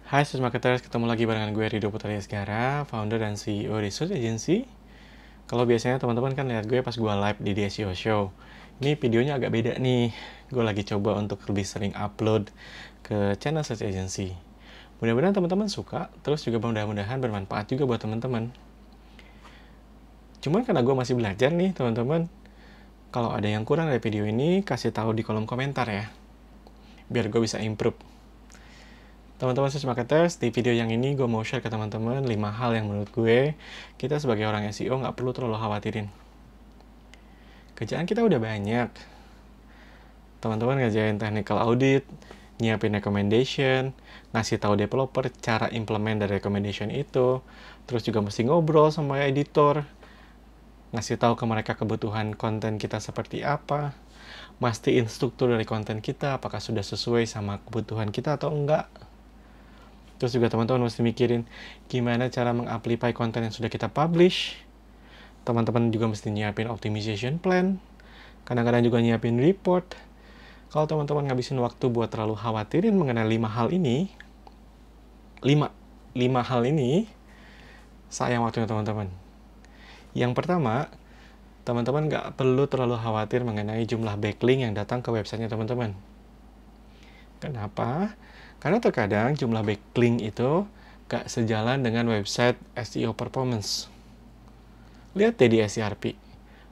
Hai Search Marketers, ketemu lagi barengan gue Rido Putri Segara, founder dan CEO di Search Agency. Kalau biasanya teman-teman kan lihat gue pas gue live di SEO Show. Ini videonya agak beda nih. Gue lagi coba untuk lebih sering upload ke channel Search Agency. Mudah-mudahan teman-teman suka, terus juga mudah-mudahan bermanfaat juga buat teman-teman. Cuman karena gue masih belajar nih teman-teman, kalau ada yang kurang dari video ini, kasih tahu di kolom komentar ya. Biar gue bisa improve. Teman-teman Search Marketers, di video yang ini gue mau share ke teman-teman 5 hal yang menurut gue kita sebagai orang SEO nggak perlu terlalu khawatirin. Kerjaan kita udah banyak. Teman-teman ngerjain technical audit, nyiapin recommendation, ngasih tahu developer cara implement dari recommendation itu, terus juga mesti ngobrol sama editor, ngasih tahu ke mereka kebutuhan konten kita seperti apa, mastiin struktur dari konten kita apakah sudah sesuai sama kebutuhan kita atau enggak. Terus juga teman-teman mesti mikirin gimana cara mengamplify konten yang sudah kita publish. Teman-teman juga mesti nyiapin optimization plan. Kadang-kadang juga nyiapin report. Kalau teman-teman ngabisin waktu buat terlalu khawatirin mengenai 5 hal ini, 5 hal ini, sayang waktunya teman-teman. Yang pertama, teman-teman nggak perlu terlalu khawatir mengenai jumlah backlink yang datang ke websitenya teman-teman. Kenapa? Karena terkadang jumlah backlink itu gak sejalan dengan website SEO performance. Lihat deh di SERP.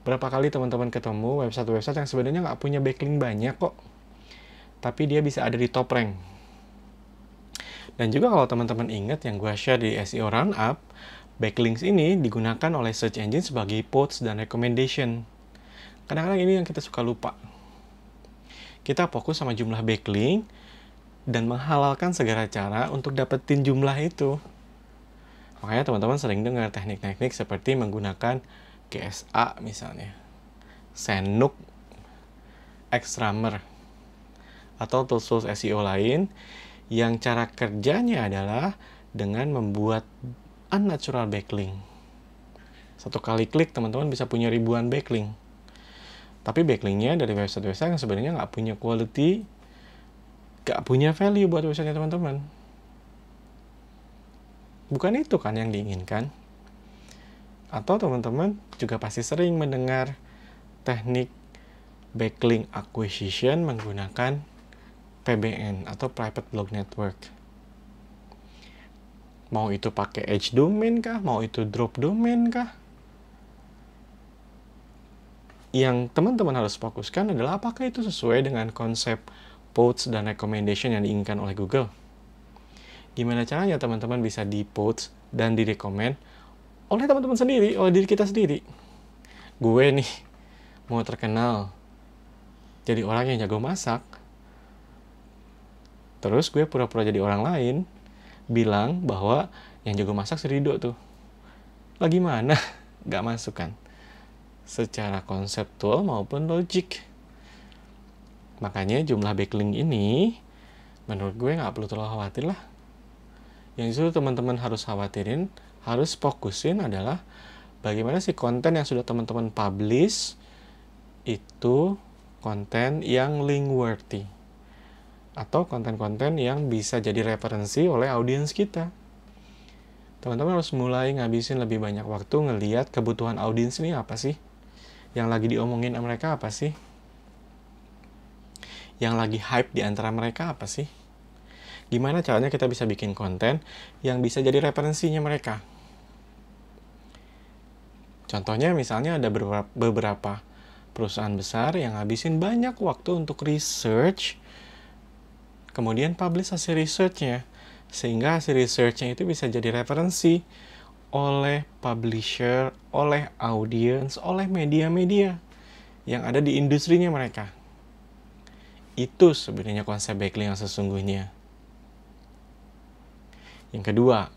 Berapa kali teman-teman ketemu website-website yang sebenarnya gak punya backlink banyak kok. Tapi dia bisa ada di top rank. Dan juga kalau teman-teman ingat yang gue share di SEO Roundup, backlinks ini digunakan oleh search engine sebagai posts dan recommendation. Kadang-kadang ini yang kita suka lupa. Kita fokus sama jumlah backlink, dan menghalalkan segala cara untuk dapetin jumlah itu. Makanya teman-teman sering dengar teknik-teknik seperti menggunakan GSA misalnya, Senuk, Xrammer, atau tools SEO lain yang cara kerjanya adalah dengan membuat unnatural backlink. Satu kali klik teman-teman bisa punya ribuan backlink. Tapi backlinknya dari website-website yang sebenarnya nggak punya quality, gak punya value buat website teman-teman. Bukan itu kan yang diinginkan. Atau teman-teman juga pasti sering mendengar teknik backlink acquisition menggunakan PBN atau Private Blog Network. Mau itu pakai edge domain kah? Mau itu drop domain kah? Yang teman-teman harus fokuskan adalah apakah itu sesuai dengan konsep posts dan recommendation yang diinginkan oleh Google. Gimana caranya teman-teman bisa di-post dan di-recommend oleh teman-teman sendiri, oleh diri kita sendiri. Gue nih, mau terkenal jadi orang yang jago masak, terus gue pura-pura jadi orang lain, bilang bahwa yang jago masak si Rido tuh. Lah gimana? Gak masuk kan? Secara konseptual maupun logik. Makanya jumlah backlink ini menurut gue nggak perlu terlalu khawatir lah. Yang justru teman-teman harus khawatirin, harus fokusin adalah bagaimana sih konten yang sudah teman-teman publish itu konten yang link worthy atau konten-konten yang bisa jadi referensi oleh audiens kita. Teman-teman harus mulai ngabisin lebih banyak waktu ngelihat kebutuhan audiens ini apa sih, yang lagi diomongin mereka apa sih, yang lagi hype di antara mereka apa sih? Gimana caranya kita bisa bikin konten yang bisa jadi referensinya mereka? Contohnya misalnya ada beberapa perusahaan besar yang ngabisin banyak waktu untuk research, kemudian publish hasil researchnya, sehingga hasil researchnya itu bisa jadi referensi oleh publisher, oleh audiens, oleh media-media yang ada di industrinya mereka. Itu sebenarnya konsep backlink yang sesungguhnya. Yang kedua,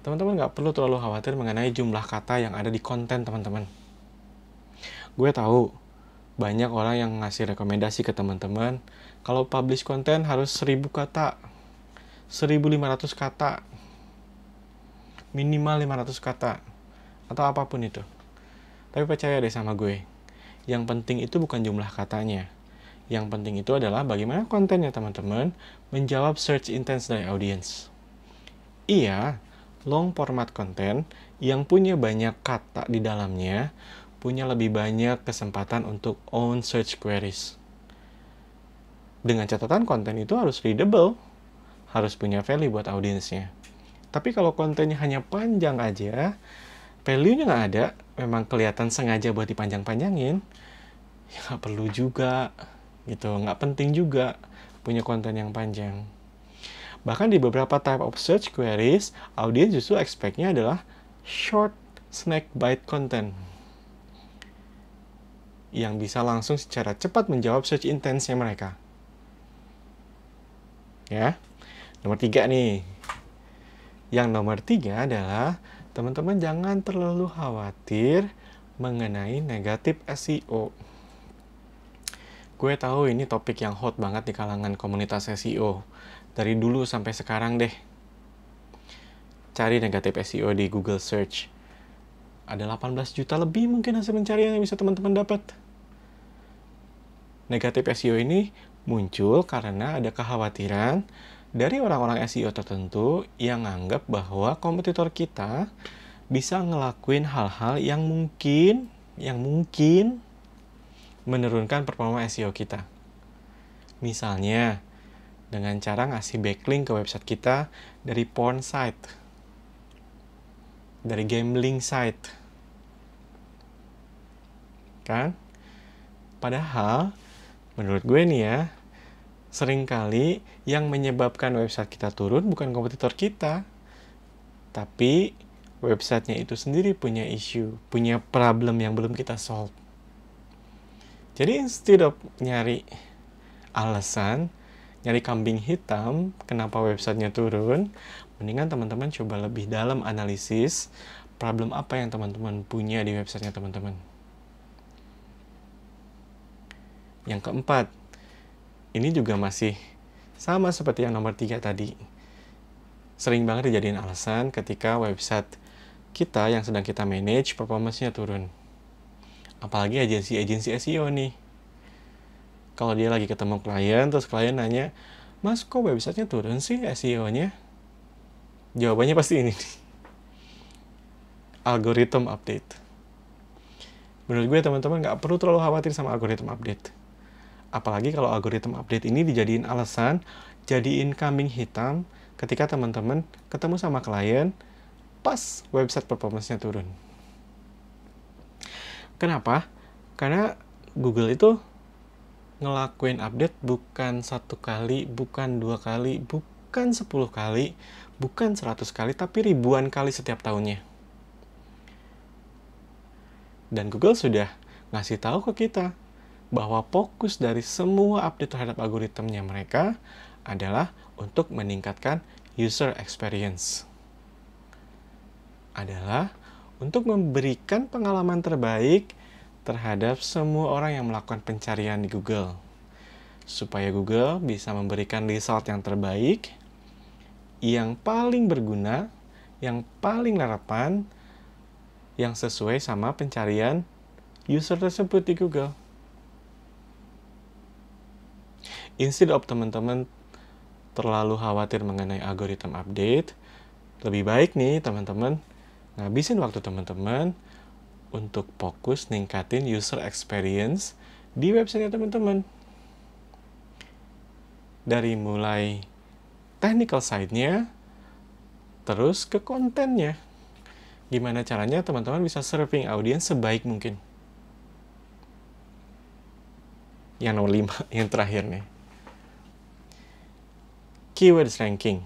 teman-teman nggak perlu terlalu khawatir mengenai jumlah kata yang ada di konten teman-teman. Gue tahu banyak orang yang ngasih rekomendasi ke teman-teman kalau publish konten harus 1000 kata, 1500 kata, minimal 500 kata, atau apapun itu. Tapi percaya deh sama gue, yang penting itu bukan jumlah katanya. Yang penting itu adalah bagaimana kontennya teman-teman menjawab search intent dari audiens. Iya, long format konten yang punya banyak kata di dalamnya punya lebih banyak kesempatan untuk own search queries. Dengan catatan konten itu harus readable, harus punya value buat audiensnya. Tapi kalau kontennya hanya panjang aja, value-nya nggak ada, memang kelihatan sengaja buat dipanjang-panjangin, ya nggak perlu juga, gitu, nggak penting juga punya konten yang panjang. Bahkan di beberapa type of search queries, audiens justru expect-nya adalah short snack bite content yang bisa langsung secara cepat menjawab search intents-nya mereka. Ya, nomor 3 nih. Yang nomor 3 adalah teman-teman jangan terlalu khawatir mengenai negatif SEO. Gue tahu ini topik yang hot banget di kalangan komunitas SEO. Dari dulu sampai sekarang deh. Cari negatif SEO di Google Search. Ada 18 juta lebih mungkin hasil pencarian yang bisa teman-teman dapat. Negatif SEO ini muncul karena ada kekhawatiran dari orang-orang SEO tertentu yang anggap bahwa kompetitor kita bisa ngelakuin hal-hal yang mungkin menurunkan performa SEO kita. Misalnya, dengan cara ngasih backlink ke website kita dari porn site, dari gambling site. Kan? Padahal, menurut gue nih ya, seringkali yang menyebabkan website kita turun bukan kompetitor kita, tapi websitenya itu sendiri punya issue, punya problem yang belum kita solve. Jadi instead of nyari alasan, nyari kambing hitam kenapa websitenya turun, mendingan teman-teman coba lebih dalam analisis problem apa yang teman-teman punya di websitenya teman-teman. Yang keempat, ini juga masih sama seperti yang nomor 3 tadi. Sering banget dijadiin alasan ketika website kita yang sedang kita manage performance-nya turun. Apalagi agensi SEO nih. Kalau dia lagi ketemu klien, terus klien nanya, "Mas, kok websitenya turun sih SEO-nya?" Jawabannya pasti ini nih. Algorithm update. Menurut gue teman-teman nggak perlu terlalu khawatir sama algorithm update. Apalagi kalau algorithm update ini dijadiin alasan, jadiin kambing hitam ketika teman-teman ketemu sama klien pas website performance-nya turun. Kenapa? Karena Google itu ngelakuin update bukan 1 kali, bukan 2 kali, bukan 10 kali, bukan 100 kali, tapi ribuan kali setiap tahunnya. Dan Google sudah ngasih tahu ke kita bahwa fokus dari semua update terhadap algoritmnya mereka adalah untuk meningkatkan user experience. Adalah untuk memberikan pengalaman terbaik terhadap semua orang yang melakukan pencarian di Google. Supaya Google bisa memberikan result yang terbaik, yang paling berguna, yang paling relevan, yang sesuai sama pencarian user tersebut di Google. Instead of teman-teman terlalu khawatir mengenai algoritma update, lebih baik nih teman-teman ngabisin waktu teman-teman untuk fokus ningkatin user experience di website teman-teman. Dari mulai technical side-nya, terus ke kontennya. Gimana caranya teman-teman bisa serving audience sebaik mungkin. Yang nomor 5, yang terakhir nih. Keywords ranking.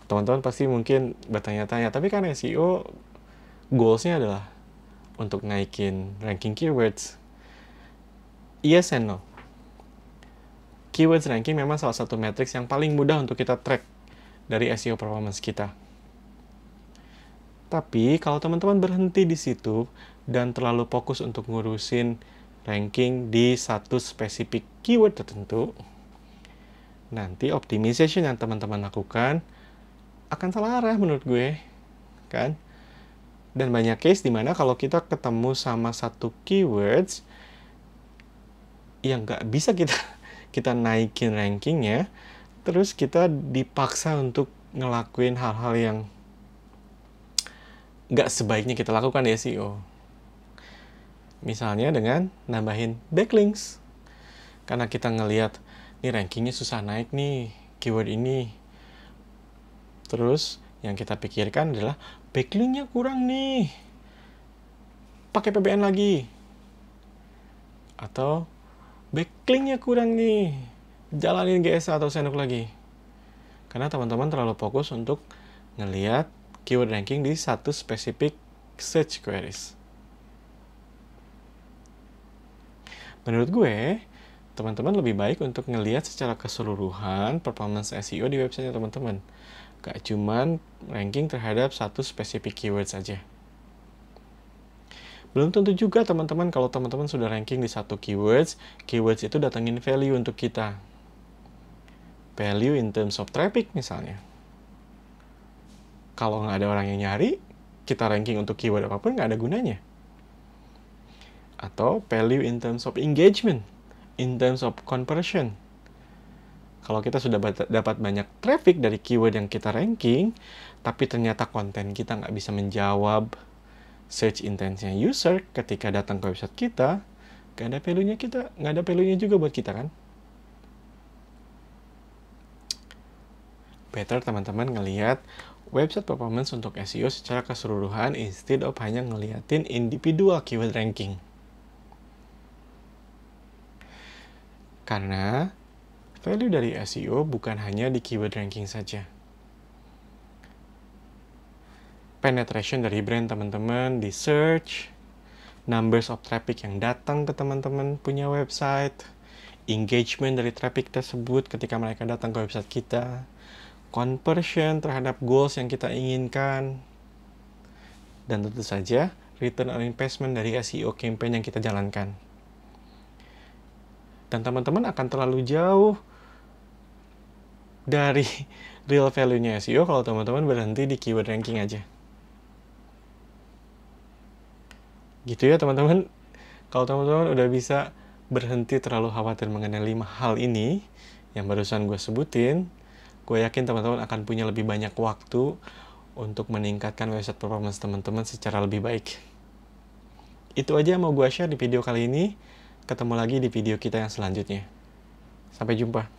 Teman-teman pasti mungkin bertanya-tanya, tapi kan SEO goals-nya adalah untuk naikin ranking keywords. Yes and no. Keywords ranking memang salah satu matriks yang paling mudah untuk kita track dari SEO performance kita. Tapi kalau teman-teman berhenti di situ dan terlalu fokus untuk ngurusin ranking di satu spesifik keyword tertentu, nanti optimization yang teman-teman lakukan akan salah arah menurut gue, kan? Dan banyak case dimana kalau kita ketemu sama satu keywords yang nggak bisa kita naikin rankingnya, terus kita dipaksa untuk ngelakuin hal-hal yang nggak sebaiknya kita lakukan di SEO. Misalnya dengan nambahin backlinks. Karena kita ngelihat, nih rankingnya susah naik nih, keyword ini. Terus yang kita pikirkan adalah backlinknya kurang nih, pakai PBN lagi. Atau backlinknya kurang nih, jalanin GSA atau Senuk lagi. Karena teman-teman terlalu fokus untuk ngelihat keyword ranking di satu spesifik search queries. Menurut gue, teman-teman lebih baik untuk ngelihat secara keseluruhan performance SEO di website teman-teman. Gak cuman ranking terhadap satu spesifik keyword saja. Belum tentu juga teman-teman kalau teman-teman sudah ranking di satu keywords itu datangin value untuk kita. Value in terms of traffic misalnya. Kalau nggak ada orang yang nyari, kita ranking untuk keyword apapun nggak ada gunanya. Atau value in terms of engagement, in terms of conversion. Kalau kita sudah dapat banyak traffic dari keyword yang kita ranking, tapi ternyata konten kita nggak bisa menjawab search intent-nya user ketika datang ke website kita, nggak ada value-nya juga buat kita kan? Better teman-teman ngelihat website performance untuk SEO secara keseluruhan instead of hanya ngeliatin individual keyword ranking. Karena value dari SEO bukan hanya di keyword ranking saja. Penetration dari brand teman-teman di search, numbers of traffic yang datang ke teman-teman punya website, engagement dari traffic tersebut ketika mereka datang ke website kita, conversion terhadap goals yang kita inginkan, dan tentu saja return on investment dari SEO campaign yang kita jalankan. Dan teman-teman akan terlalu jauh dari real value-nya SEO kalau teman-teman berhenti di keyword ranking aja. Gitu ya teman-teman. Kalau teman-teman udah bisa berhenti terlalu khawatir mengenai 5 hal ini yang barusan gue sebutin, gue yakin teman-teman akan punya lebih banyak waktu untuk meningkatkan website performance teman-teman secara lebih baik. Itu aja yang mau gue share di video kali ini. Ketemu lagi di video kita yang selanjutnya. Sampai jumpa.